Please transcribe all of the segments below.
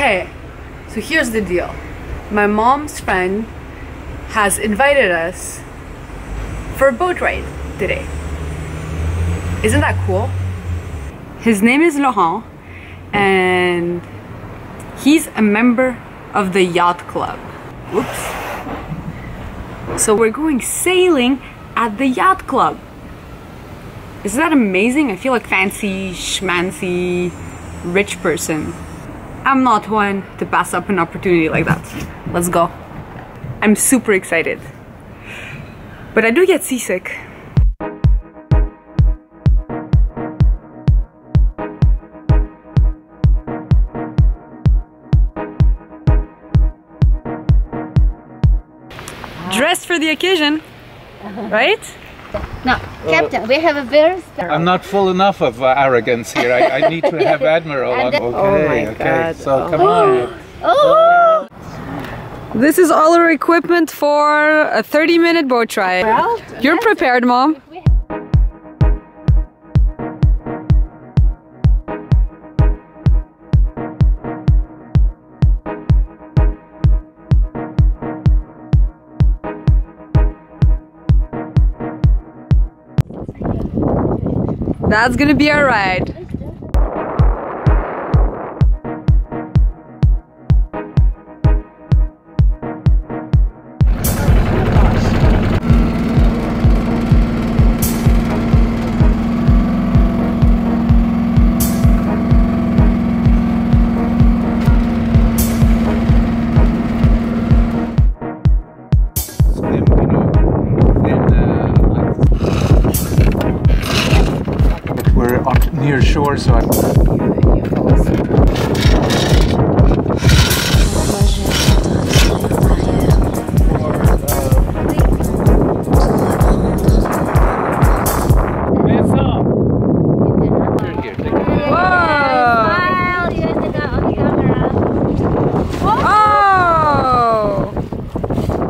Okay, so here's the deal. My mom's friend has invited us for a boat ride today. Isn't that cool? His name is Laurent and he's a member of the Yacht Club. Whoops. So we're going sailing at the Yacht Club. Isn't that amazing? I feel like fancy, schmancy, rich person. I'm not one to pass up an opportunity like that. Let's go. I'm super excited. But I do get seasick. Dressed for the occasion, right? No, Captain, we have a very... I'm not full enough of arrogance here. I need to have Admiral on. Okay, okay. So come on. Oh! This is all our equipment for a 30-minute boat ride. Well, you're prepared, Mom. That's gonna be our ride. Near shore, so I'm...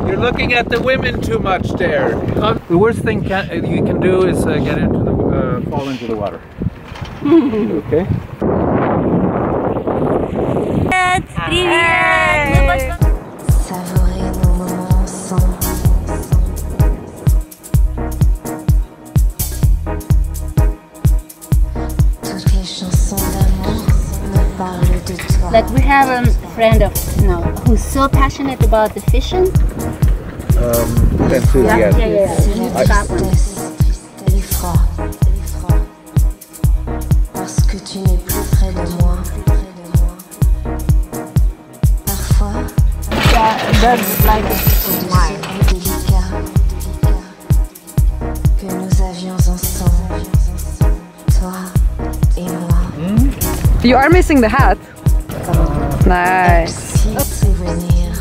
You're looking at the women too much there. The worst thing you can do is get into the fall into the water. Okay. Привет! Savourer nos moments ensemble. Toutes les chansons d'amour me parlent de toi. Like we have a friend of who's so passionate about the fishing. Enthusiasm. Yeah. That one. L'effroi. Parce que tu n'es plus près de moi. Parfois, That's like why délicat que nous avions ensemble, toi et moi. You are missing the hat. Nice. Si souvenir.